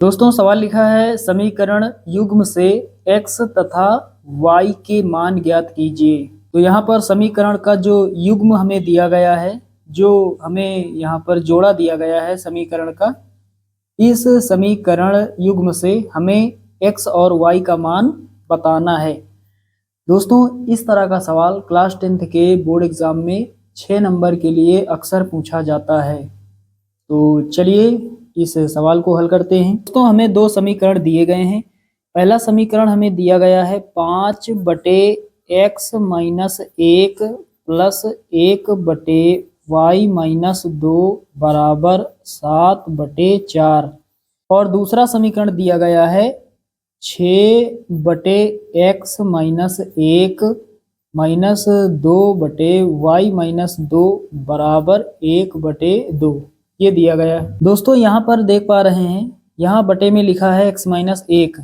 दोस्तों सवाल लिखा है समीकरण युग्म से x तथा y के मान ज्ञात कीजिए। तो यहाँ पर समीकरण का जो युग्म हमें दिया गया है, जो हमें यहाँ पर जोड़ा दिया गया है समीकरण का, इस समीकरण युग्म से हमें x और y का मान बताना है। दोस्तों इस तरह का सवाल क्लास 10th के बोर्ड एग्जाम में 6 नंबर के लिए अक्सर पूछा जाता है। तो चलिए इस सवाल को हल करते हैं। दोस्तों हमें दो समीकरण दिए गए हैं। पहला समीकरण हमें दिया गया है 5/x - 1 प्लस 1/y - 2 बराबर 7/4 और दूसरा समीकरण दिया गया है 6/x - 1 माइनस 2/y - 2 बराबर 1/2 ये दिया गया है। दोस्तों यहाँ पर देख पा रहे हैं, यहाँ बटे में लिखा है x - 1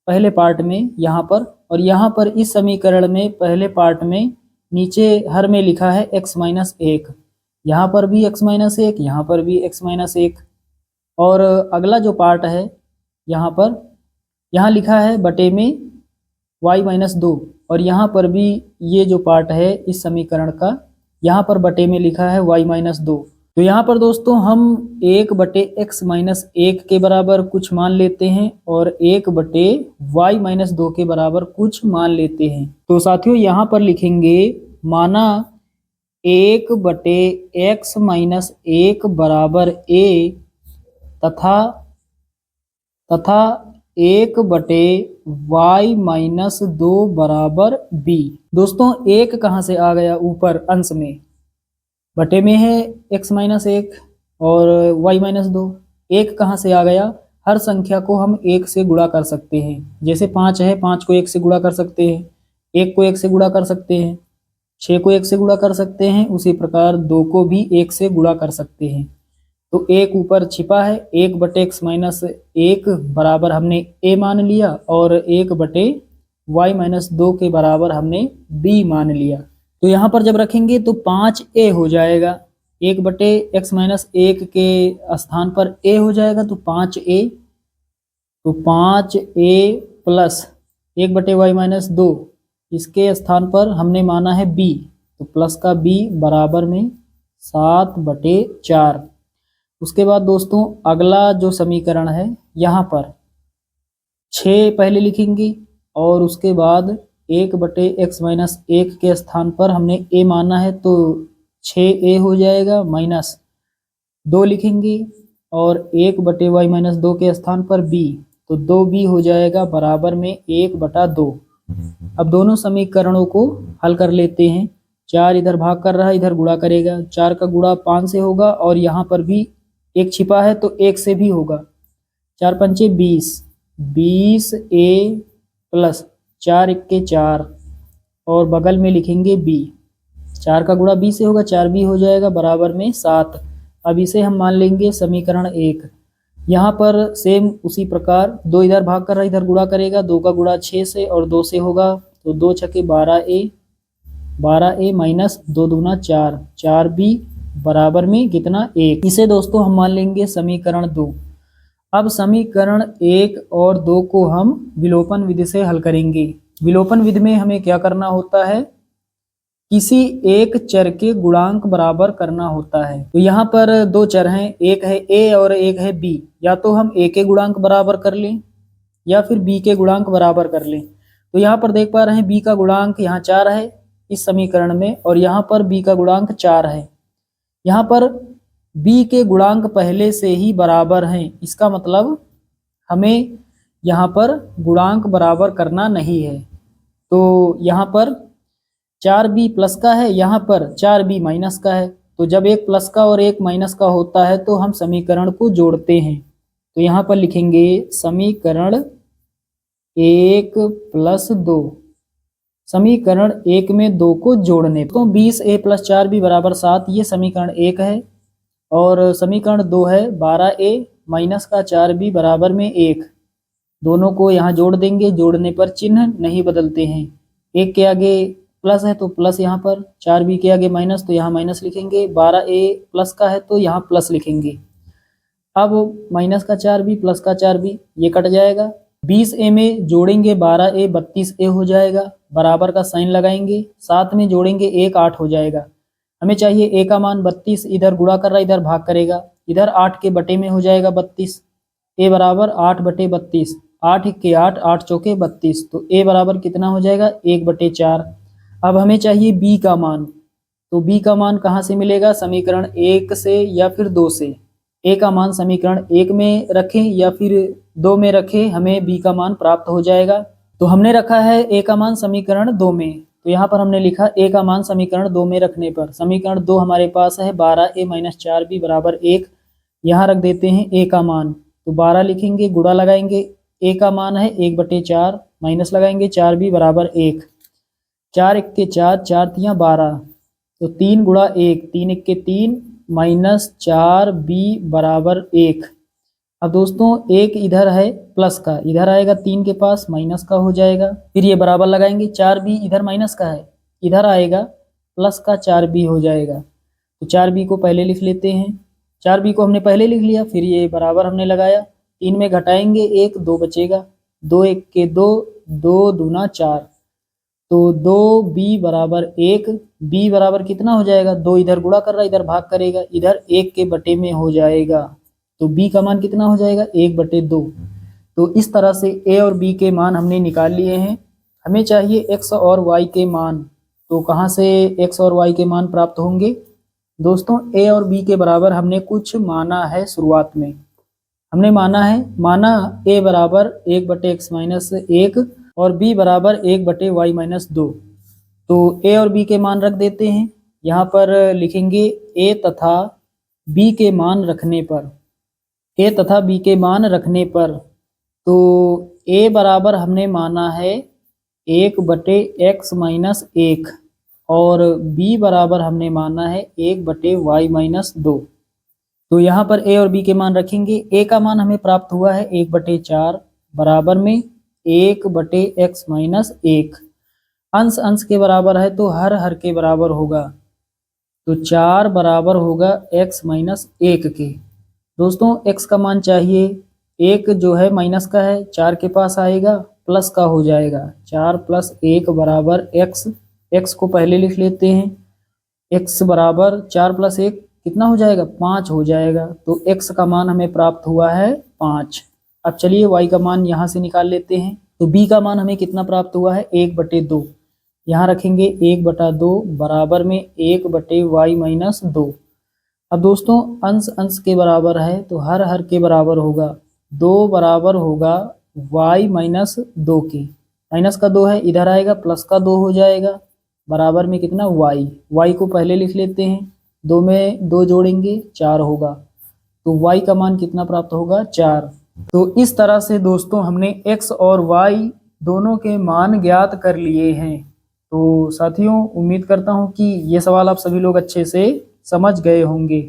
पहले पार्ट में यहाँ पर, और यहाँ पर इस समीकरण में पहले पार्ट में नीचे हर में लिखा है x - 1। यहाँ पर भी x - 1, यहाँ पर भी x - 1, और अगला जो पार्ट है यहाँ पर, यहाँ लिखा है बटे में y - 2, और यहाँ पर भी ये जो पार्ट है इस समीकरण का, यहाँ पर बटे में लिखा है y - 2। तो यहाँ पर दोस्तों हम 1/x - 1 के बराबर कुछ मान लेते हैं और 1/y - 2 के बराबर कुछ मान लेते हैं। तो साथियों यहाँ पर लिखेंगे माना 1/x - 1 बराबर a तथा 1/y - 2 बराबर b। दोस्तों एक कहाँ से आ गया ऊपर अंश में, बटे में है x - 1 और y - 2। एक कहाँ से आ गया, हर संख्या को हम 1 से गुणा कर सकते हैं। जैसे 5 है, 5 को 1 से गुणा कर सकते हैं, 1 को 1 से गुणा कर सकते हैं, 6 को 1 से गुणा कर सकते हैं, उसी प्रकार 2 को भी 1 से गुणा कर सकते हैं। तो एक ऊपर छिपा है, 1/x - 1 बराबर हमने a मान लिया और 1/y - 2 के बराबर हमने b मान लिया। तो यहाँ पर जब रखेंगे तो 5a हो जाएगा, 1/x - 1 के स्थान पर a हो जाएगा तो 5a, तो 5a प्लस 1/y - 2 इसके स्थान पर हमने माना है b, तो प्लस का b बराबर में 7/4। उसके बाद दोस्तों अगला जो समीकरण है यहाँ पर 6 पहले लिखेंगे और उसके बाद 1/x - 1 के स्थान पर हमने a माना है तो 6a हो जाएगा, माइनस 2 लिखेंगे और 1/y - 2 के स्थान पर b, तो 2b हो जाएगा बराबर में 1/2। अब दोनों समीकरणों को हल कर लेते हैं। 4 इधर भाग कर रहा है, इधर गुणा करेगा, 4 का गुणा 5 से होगा और यहाँ पर भी 1 छिपा है तो 1 से भी होगा। 4 पंचे 20, 20a प्लस 4 इक्के 4 और बगल में लिखेंगे b। 4 का गुणा b से होगा, 4b हो जाएगा बराबर में 7। अब इसे हम मान लेंगे समीकरण 1। यहाँ पर सेम उसी प्रकार 2 इधर भाग कर रहा है, इधर गुणा करेगा, 2 का गुणा 6 से और 2 से होगा तो 2 छके 12a, 12a माइनस 2 दूना 4, 4b बराबर में कितना 1। इसे दोस्तों हम मान लेंगे समीकरण 2। अब समीकरण 1 और 2 को हम विलोपन विधि से हल करेंगे। विलोपन विधि में हमें क्या करना होता है, किसी एक चर के गुणांक बराबर करना होता है। तो यहाँ पर 2 चर हैं, एक है a और एक है b। या तो हम a के गुणांक बराबर कर लें या फिर b के गुणांक बराबर कर लें। तो यहाँ पर देख पा रहे हैं b का गुणांक यहाँ 4 है इस समीकरण में, और यहाँ पर b का गुणांक 4 है। यहाँ पर b के गुणांक पहले से ही बराबर हैं, इसका मतलब हमें यहाँ पर गुणांक बराबर करना नहीं है। तो यहाँ पर 4b प्लस का है, यहाँ पर 4b माइनस का है। तो जब एक प्लस का और एक माइनस का होता है तो हम समीकरण को जोड़ते हैं। तो यहाँ पर लिखेंगे समीकरण 1 + 2। समीकरण 1 में 2 को जोड़ने तो 20a + 4b बराबर 7, ये समीकरण 1 है। और समीकरण 2 है 12a माइनस का 4b बराबर में 1। दोनों को यहाँ जोड़ देंगे, जोड़ने पर चिन्ह नहीं बदलते हैं। 1 के आगे प्लस है तो प्लस यहाँ पर, 4b के आगे माइनस तो यहाँ माइनस लिखेंगे, 12a प्लस का है तो यहाँ प्लस लिखेंगे। अब माइनस का 4b प्लस का 4b ये कट जाएगा। 20a में जोड़ेंगे 12a 32a हो जाएगा, बराबर का साइन लगाएंगे, साथ में जोड़ेंगे 1 8 हो जाएगा। हमें चाहिए a का मान 32, इधर गुणा कर रहा है इधर भाग करेगा, इधर 8 के बटे में हो जाएगा 32, a बराबर 8 बटे 32, 8 के 8 8 चौके 32, तो a बराबर कितना हो जाएगा 1 बटे 4। अब हमें चाहिए b का मान, तो b का मान कहाँ से मिलेगा, समीकरण 1 से या फिर 2 से। a का मान समीकरण 1 में रखें या फिर 2 में रखें, हमें b का मान प्राप्त हो जाएगा। तो हमने रखा है a का मान समीकरण 2 में, तो यहाँ पर हमने लिखा a का मान समीकरण 2 में रखने पर, समीकरण 2 हमारे पास है 12a माइनस 4b बराबर 1। यहाँ रख देते हैं a का मान, तो 12 लिखेंगे, गुणा लगाएंगे, a का मान है 1 बटे 4, माइनस लगाएंगे 4b बराबर 1, 4 1 के 4, 4 तियाँ 12, तो 3 गुणा 1, 3 1 के 3 माइनस 4b बराबर 1। अब दोस्तों एक इधर है प्लस का, इधर आएगा 3 के पास माइनस का हो जाएगा, फिर ये बराबर लगाएंगे, 4b इधर माइनस का है, इधर आएगा प्लस का 4b हो जाएगा। तो 4b को पहले लिख लेते हैं, 4b को हमने पहले लिख लिया, फिर ये बराबर हमने लगाया, 3 में घटाएंगे 1, 2 बचेगा, 2 1 के 2, 2 दूना 4, तो 2b बराबर 1, b बराबर कितना हो जाएगा, 2 इधर गुणा कर रहा है इधर भाग करेगा, इधर 1 के बटे में हो जाएगा, तो b का मान कितना हो जाएगा 1 बटे 2। तो इस तरह से a और b के मान हमने निकाल लिए हैं। हमें चाहिए x और y के मान, तो कहाँ से x और y के मान प्राप्त होंगे दोस्तों, a और b के बराबर हमने कुछ माना है, शुरुआत में हमने माना a बराबर 1 बटे x माइनस 1 और b बराबर 1 बटे y माइनस 2। तो a और b के मान रख देते हैं, यहाँ पर लिखेंगे a तथा b के मान रखने पर, a तथा b के मान रखने पर, तो a बराबर हमने माना है 1 बटे x माइनस 1 और b बराबर हमने माना है 1 बटे y माइनस 2। तो यहाँ पर a और b के मान रखेंगे, a का मान हमें प्राप्त हुआ है 1 बटे 4 बराबर में 1 बटे x माइनस 1, अंश अंश के बराबर है तो हर हर के बराबर होगा, तो 4 बराबर होगा x माइनस 1 के। दोस्तों x का मान चाहिए, 1 जो है माइनस का है 4 के पास आएगा प्लस का हो जाएगा, 4 प्लस 1 बराबर x, x को पहले लिख लेते हैं, x बराबर 4 प्लस 1 कितना हो जाएगा 5 हो जाएगा, तो x का मान हमें प्राप्त हुआ है 5। अब चलिए y का मान यहाँ से निकाल लेते हैं, तो b का मान हमें कितना प्राप्त हुआ है 1 बटे 2, यहाँ रखेंगे 1 बटा 2 बराबर में 1 बटे y माइनस 2। अब दोस्तों अंश अंश के बराबर है तो हर हर के बराबर होगा, 2 बराबर होगा y माइनस 2 के, माइनस का 2 है इधर आएगा प्लस का 2 हो जाएगा, बराबर में कितना y को पहले लिख लेते हैं, 2 में 2 जोड़ेंगे 4 होगा, तो y का मान कितना प्राप्त होगा 4। तो इस तरह से दोस्तों हमने x और y दोनों के मान ज्ञात कर लिए हैं। तो साथियों उम्मीद करता हूँ कि ये सवाल आप सभी लोग अच्छे से समझ गए होंगे।